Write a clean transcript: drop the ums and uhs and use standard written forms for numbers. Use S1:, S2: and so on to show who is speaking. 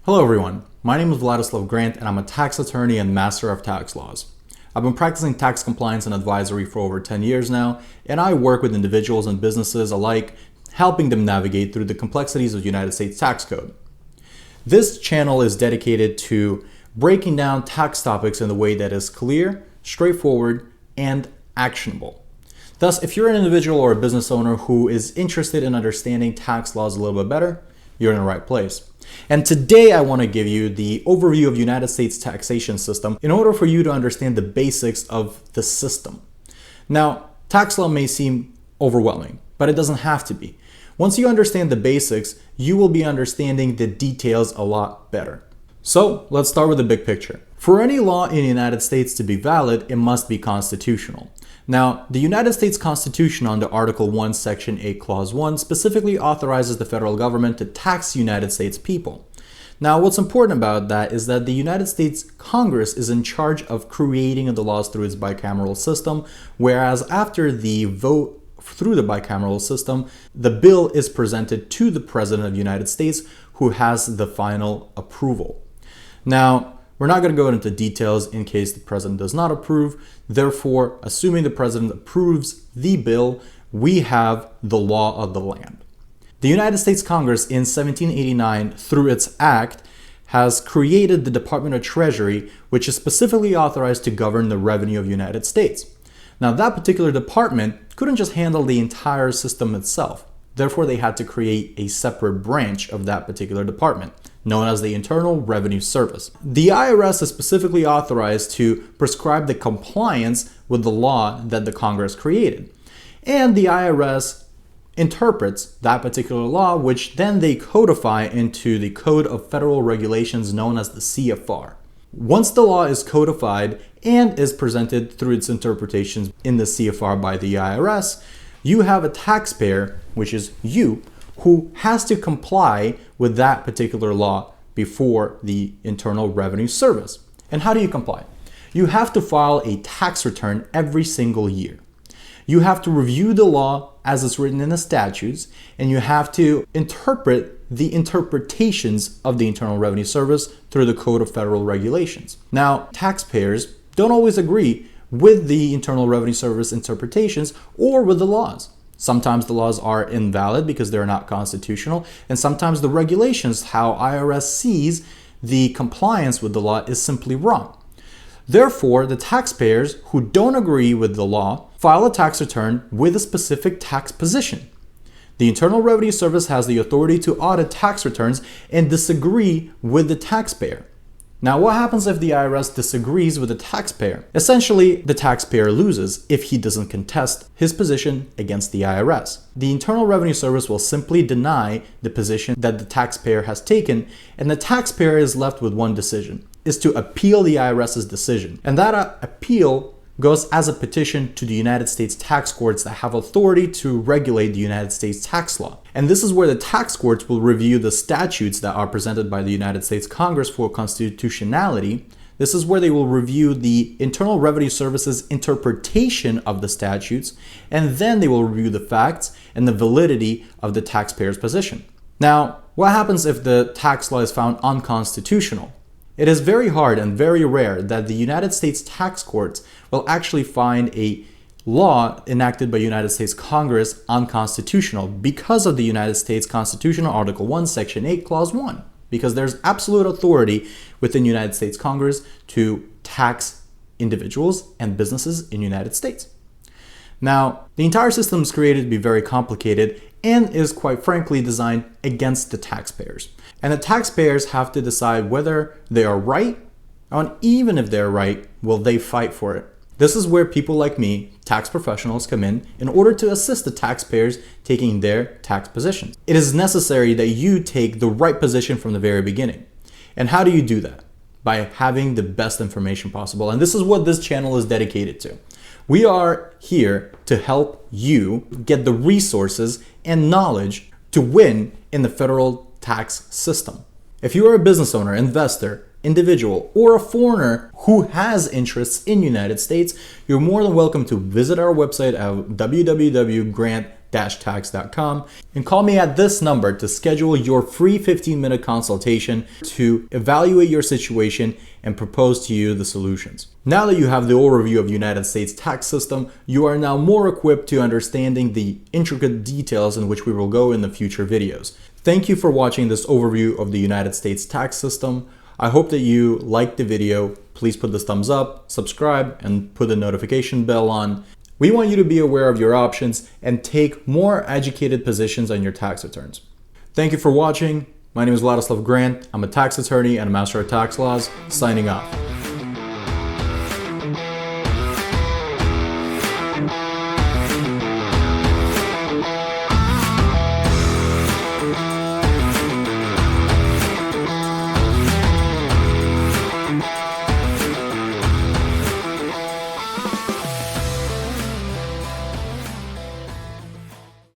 S1: Hello everyone, my name is Vladislav Grant and I'm a tax attorney and master of tax laws. I've been practicing tax compliance and advisory for over 10 years now, and I work with individuals and businesses alike, helping them navigate through the complexities of the United States tax code. This channel is dedicated to breaking down tax topics in a way that is clear, straightforward, and actionable. Thus, if you're an individual or a business owner who is interested in understanding tax laws a little bit better, you're in the right place. And today I want to give you the overview of the United States taxation system in order for you to understand the basics of the system. Now, tax law may seem overwhelming, but it doesn't have to be. Once you understand the basics, you will be understanding the details a lot better. So let's start with the big picture. For any law in the United States to be valid, it must be constitutional. Now, the United States Constitution under Article 1, Section 8, Clause 1 specifically authorizes the federal government to tax United States people. Now, what's important about that is that the United States Congress is in charge of creating the laws through its bicameral system, whereas after the vote through the bicameral system, the bill is presented to the President of the United States, who has the final approval. Now, we're not going to go into details in case the president does not approve. Therefore, assuming the president approves the bill, we have the law of the land. The United States Congress in 1789, through its act, has created the Department of Treasury, which is specifically authorized to govern the revenue of the United States. Now, that particular department couldn't just handle the entire system itself. Therefore, they had to create a separate branch of that particular department, known as the Internal Revenue Service. The IRS is specifically authorized to prescribe the compliance with the law that the Congress created. And the IRS interprets that particular law, which then they codify into the Code of Federal Regulations known as the CFR. Once the law is codified and is presented through its interpretations in the CFR by the IRS, you have a taxpayer, which is you, who has to comply with that particular law before the Internal Revenue Service. And how do you comply? You have to file a tax return every single year. You have to review the law as it's written in the statutes, and you have to interpret the interpretations of the Internal Revenue Service through the Code of Federal Regulations. Now, taxpayers don't always agree with the Internal Revenue Service interpretations or with the laws. Sometimes the laws are invalid because they're not constitutional, and sometimes the regulations, how IRS sees the compliance with the law, is simply wrong. Therefore, the taxpayers who don't agree with the law file a tax return with a specific tax position. The Internal Revenue Service has the authority to audit tax returns and disagree with the taxpayer. Now, what happens if the IRS disagrees with the taxpayer? Essentially, the taxpayer loses if he doesn't contest his position against the IRS. The Internal Revenue Service will simply deny the position that the taxpayer has taken, and the taxpayer is left with one decision, is to appeal the IRS's decision. And that appeal goes as a petition to the United States tax courts that have authority to regulate the United States tax law. And this is where the tax courts will review the statutes that are presented by the United States Congress for constitutionality. This is where they will review the Internal Revenue Service's interpretation of the statutes, and then they will review the facts and the validity of the taxpayer's position. Now, what happens if the tax law is found unconstitutional? It is very hard and very rare that the United States tax courts will actually find a law enacted by United States Congress unconstitutional because of the United States Constitution, Article 1, Section 8, Clause 1. Because there's absolute authority within United States Congress to tax individuals and businesses in the United States. Now, the entire system is created to be very complicated and is quite frankly designed against the taxpayers. And the taxpayers have to decide whether they are right, and even if they're right, will they fight for it? This is where people like me, tax professionals, come in order to assist the taxpayers taking their tax positions. It is necessary that you take the right position from the very beginning. And how do you do that? By having the best information possible. And this is what this channel is dedicated to. We are here to help you get the resources and knowledge to win in the federal tax system. If you are a business owner, investor, individual, or a foreigner who has interests in the United States, you're more than welcome to visit our website at www.grant.com grant-tax.com and call me at this number to schedule your free 15-minute consultation to evaluate your situation and propose to you the solutions. Now that you have the overview of the United States tax system, you are now more equipped to understanding the intricate details in which we will go in the future videos. Thank you for watching this overview of the United States tax system. I hope that you liked the video. Please put this thumbs up, subscribe, and put the notification bell on. We want you to be aware of your options and take more educated positions on your tax returns. Thank you for watching. My name is Vladislav Grant. I'm a tax attorney and a master of tax laws. Signing off.